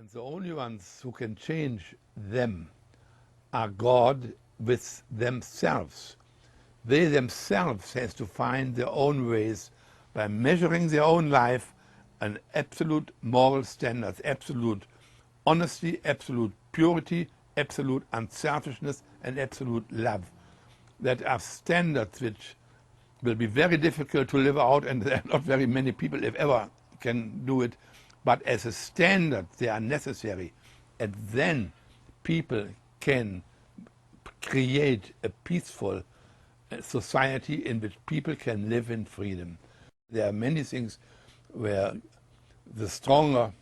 And the only ones who can change them are God with themselves. They themselves has to find their own ways by measuring their own life an absolute moral standards, absolute honesty, absolute purity, absolute unselfishness, and absolute love. That are standards which will be very difficult to live out, and there are not very many people, if ever, can do it. But as a standard, they are necessary. And then people can create a peaceful society in which people can live in freedom. There are many things where the stronger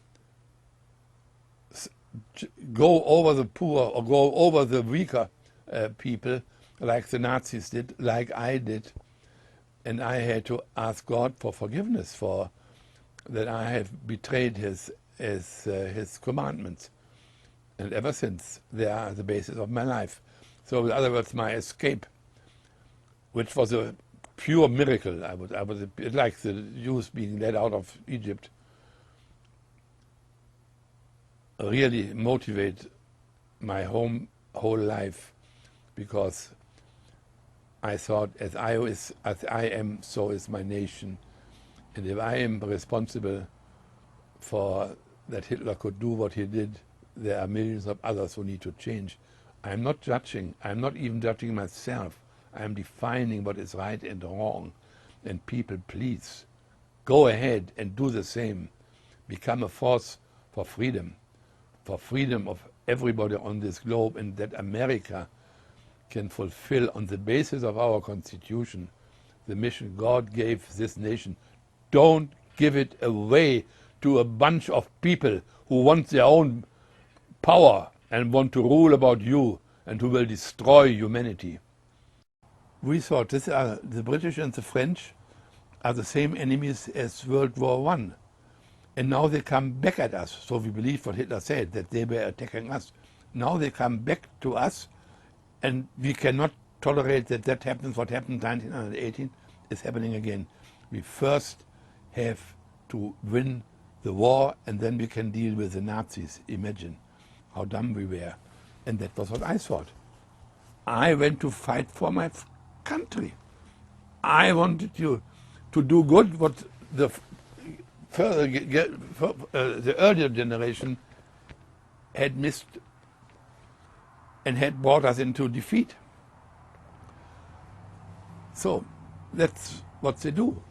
go over the poor or go over the weaker people, like the Nazis did, like I did. And I had to ask God for forgiveness for that I have betrayed his commandments. And ever since, they are the basis of my life. So in other words, my escape, which was a pure miracle, I was like the Jews being led out of Egypt, really motivate my whole life, because I thought, as I am, so is my nation. And if I am responsible for that Hitler could do what he did, there are millions of others who need to change. I'm not judging. I'm not even judging myself. I'm defining what is right and wrong. And people, please, go ahead and do the same. Become a force for freedom of everybody on this globe, and that America can fulfill, on the basis of our Constitution, the mission God gave this nation. Don't give it away to a bunch of people who want their own power and want to rule about you and who will destroy humanity. We thought the British and the French are the same enemies as World War I. And now they come back at us. So we believe what Hitler said, that they were attacking us. Now they come back to us, and we cannot tolerate that happens. What happened in 1918 is happening again. We first have to win the war, and then we can deal with the Nazis. Imagine how dumb we were. And that was what I thought. I went to fight for my country. I wanted to do good what the earlier generation had missed and had brought us into defeat. So that's what they do.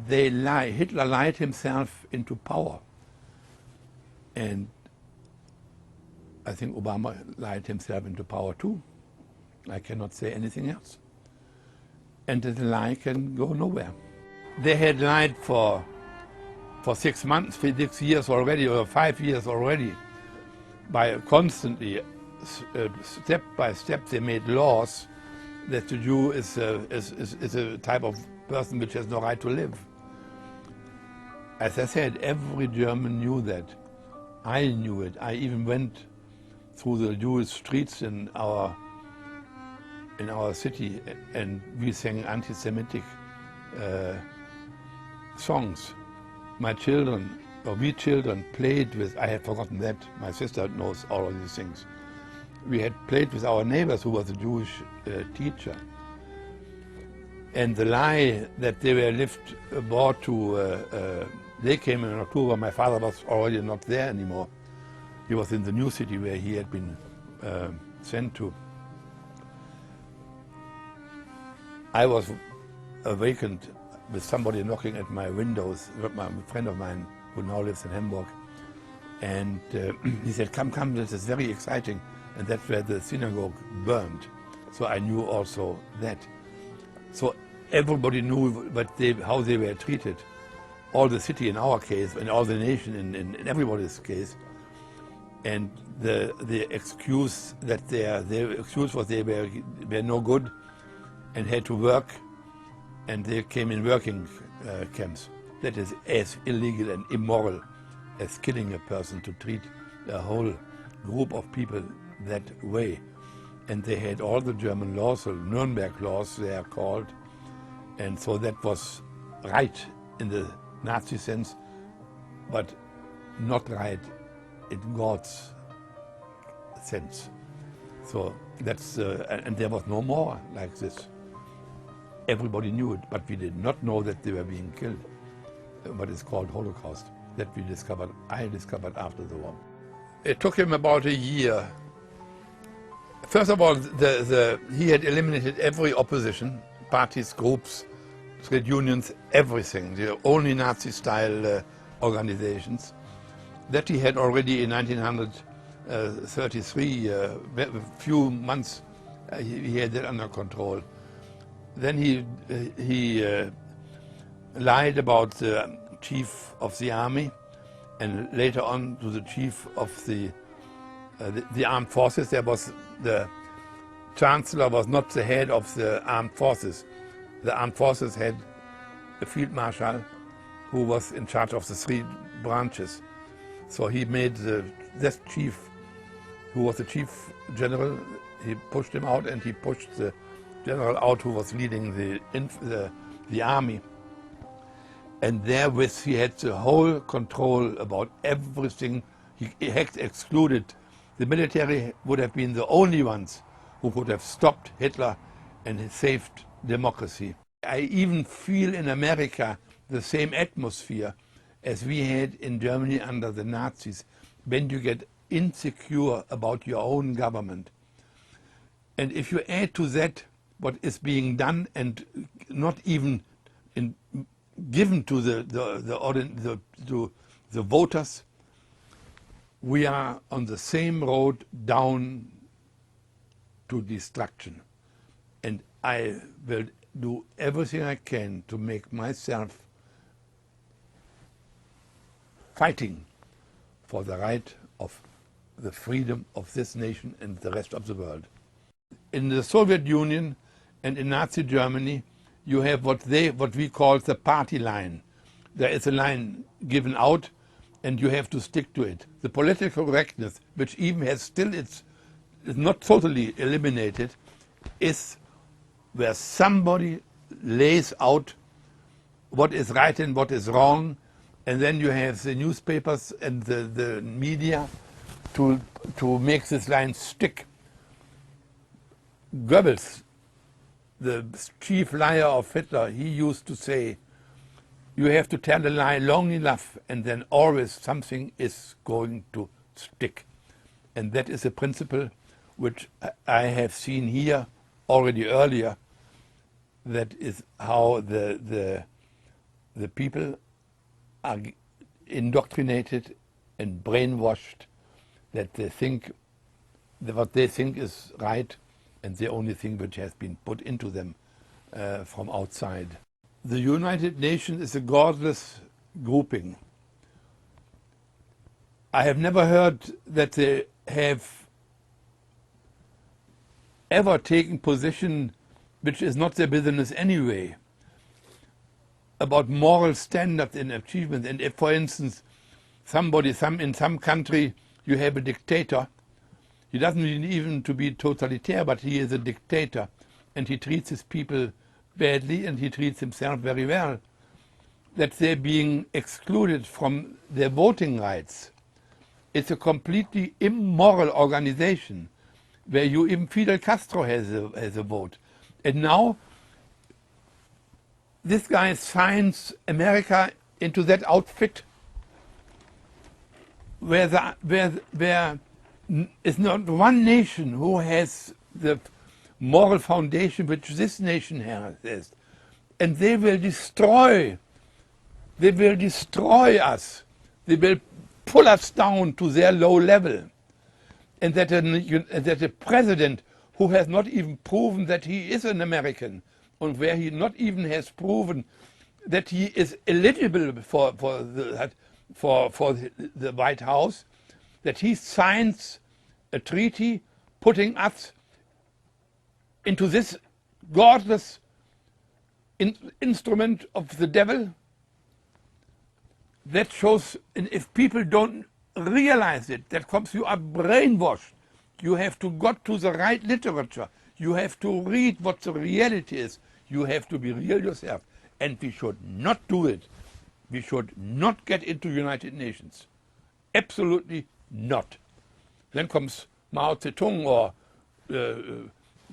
They lie. Hitler lied himself into power. And I think Obama lied himself into power too. I cannot say anything else. And the lie can go nowhere. They had lied for 6 months, for 6 years already, or 5 years already. By constantly, step by step, they made laws that the Jew is a type of person which has no right to live. As I said, every German knew that. I knew it. I even went through the Jewish streets in our city, and we sang anti-Semitic songs. My children, or we children, played with, I had forgotten that, my sister knows all of these things. We had played with our neighbors who was a Jewish teacher. And the lie that they were brought to, they came in October, my father was already not there anymore. He was in the new city where he had been sent to. I was awakened with somebody knocking at my windows, a friend of mine who now lives in Hamburg. And he said, come, this is very exciting. And that's where the synagogue burned. So I knew also that. So everybody knew how they were treated. All the city in our case, and all the nation in everybody's case. And the excuse that their excuse was they were no good and had to work, and they came in working camps. That is as illegal and immoral as killing a person, to treat a whole group of people that way. And they had all the German laws, so Nuremberg laws they are called, and so that was right in the Nazi sense, but not right in God's sense. So that's, and there was no more like this. Everybody knew it, but we did not know that they were being killed. What is called Holocaust, that I discovered after the war. It took him about a year. First of all, he had eliminated every opposition, parties, groups, trade unions, everything, the only Nazi-style organizations. That he had already in 1933, a few months, he had it under control. Then he lied about the chief of the army, and later on to the chief of the armed forces. There was the chancellor was not the head of the armed forces. The armed forces had a field marshal who was in charge of the three branches. So he made this chief, who was the chief general, he pushed him out, and he pushed the general out who was leading the army. And therewith he had the whole control about everything. He had excluded. The military would have been the only ones who could have stopped Hitler and saved democracy. I even feel in America the same atmosphere as we had in Germany under the Nazis, when you get insecure about your own government. And if you add to that what is being done and not even given to the voters, we are on the same road down to destruction. And I will do everything I can to make myself fighting for the right of the freedom of this nation and the rest of the world. In the Soviet Union and in Nazi Germany, you have what we call the party line. There is a line given out, and you have to stick to it. The political correctness, which even has still is not totally eliminated, is where somebody lays out what is right and what is wrong, and then you have the newspapers and the media to make this line stick. Goebbels, the chief liar of Hitler, he used to say, you have to tell a lie long enough and then always something is going to stick. And that is a principle which I have seen here already earlier. That is how the people are indoctrinated and brainwashed, that they think that what they think is right and the only thing which has been put into them from outside. The United Nations is a godless grouping. I have never heard that they have ever taken position which is not their business anyway, about moral standards and achievement. And if, for instance, in some country you have a dictator, he doesn't need even to be totalitarian, but he is a dictator, and he treats his people badly and he treats himself very well, that they're being excluded from their voting rights. It's a completely immoral organization where even Fidel Castro has a vote. And now this guy signs America into that outfit where is not one nation who has the moral foundation which this nation has. And they will destroy us. They will pull us down to their low level. And that a president who has not even proven that he is an American, and where he not even has proven that he is eligible for the White House, that he signs a treaty putting us into this godless instrument of the devil. That shows, and if people don't realize it, that comes, you are brainwashed. You have to go to the right literature. You have to read what the reality is. You have to be real yourself. And we should not do it. We should not get into United Nations. Absolutely not. Then comes Mao Zedong or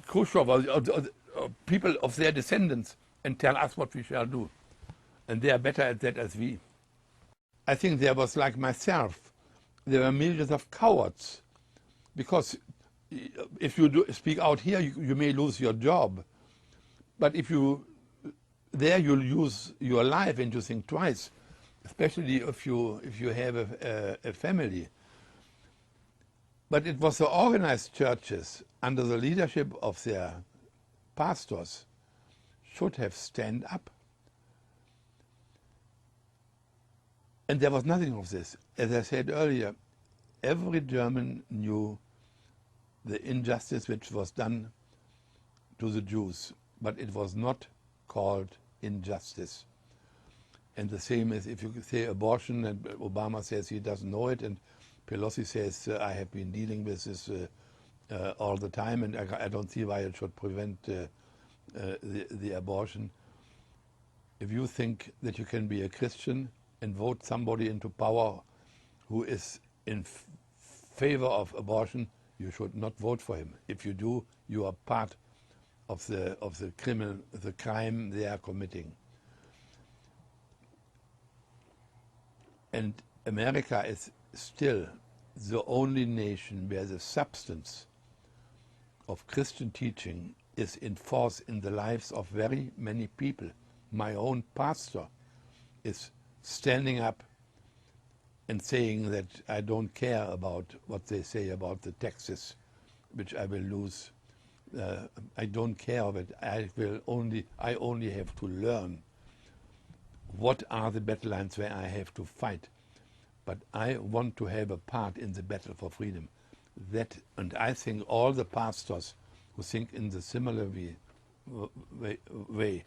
Khrushchev or people of their descendants and tell us what we shall do. And they are better at that as we. I think there was, like myself, there were millions of cowards, because if you speak out here, you may lose your job. But if you'll use your life and you think twice, especially if you have a family. But it was the organized churches under the leadership of their pastors should have stand up. And there was nothing of this. As I said earlier, every German knew the injustice which was done to the Jews, but it was not called injustice. And the same as if you say abortion, and Obama says he doesn't know it, and Pelosi says, I have been dealing with this all the time, and I don't see why it should prevent the abortion. If you think that you can be a Christian and vote somebody into power who is in favor of abortion, you should not vote for him. If you do, you are part of the crime they are committing. And America is still the only nation where the substance of Christian teaching is in force in the lives of very many people. My own pastor is standing up and saying that I don't care about what they say about the taxes, which I will lose. I don't care of it. I only have to learn what are the battle lines where I have to fight. But I want to have a part in the battle for freedom. And I think all the pastors who think in the similar way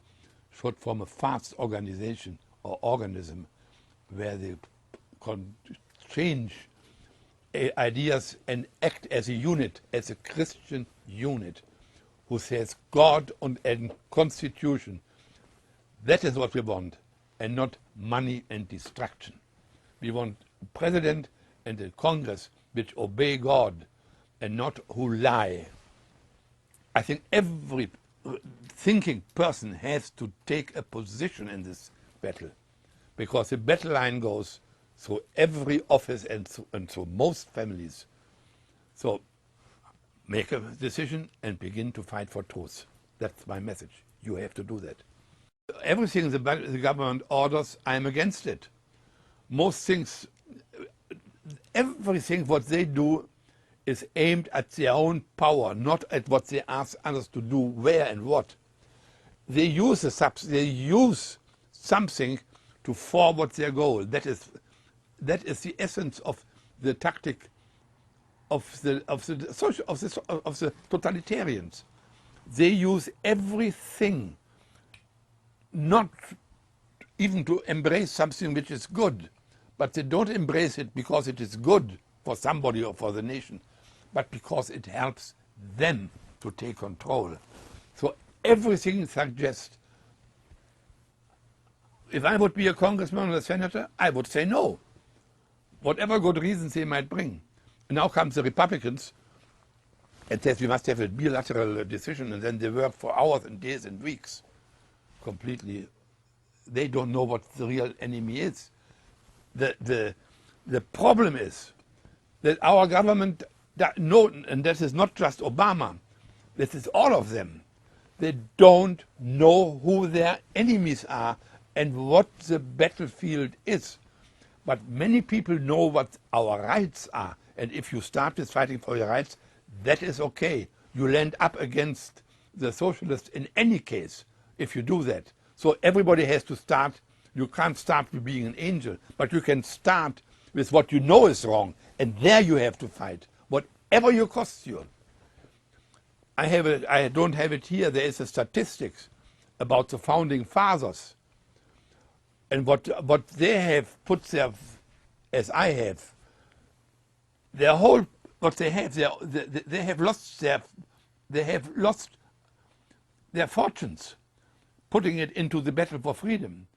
should form a fast organization or organism where they can change ideas and act as a unit, as a Christian unit, who says God and Constitution. That is what we want, and not money and destruction. We want a president and a Congress which obey God and not who lie. I think every thinking person has to take a position in this battle, because the battle line goes through every office and through most families. So make a decision and begin to fight for truth. That's my message. You have to do that. Everything the government orders, I'm against it. Most things, everything what they do is aimed at their own power, not at what they ask others to do, where and what. They use something to forward their goal. That is the essence of the tactic of the totalitarians. They use everything, not even to embrace something which is good, but they don't embrace it because it is good for somebody or for the nation, but because it helps them to take control. So everything suggests, if I would be a congressman or a senator, I would say no, whatever good reasons they might bring. And now comes the Republicans and says we must have a bilateral decision, and then they work for hours and days and weeks. Completely, they don't know what the real enemy is. The problem is that our government, and this is not just Obama, this is all of them, they don't know who their enemies are and what the battlefield is. But many people know what our rights are, and if you start with fighting for your rights, that is okay. You land up against the socialists in any case if you do that. So everybody has to start. You can't start with being an angel, but you can start with what you know is wrong, and there you have to fight, whatever you cost you. I don't have it here. There is a statistics about the founding fathers and what they have put there, as I have. Their whole what they have they have lost their fortunes putting it into the battle for freedom.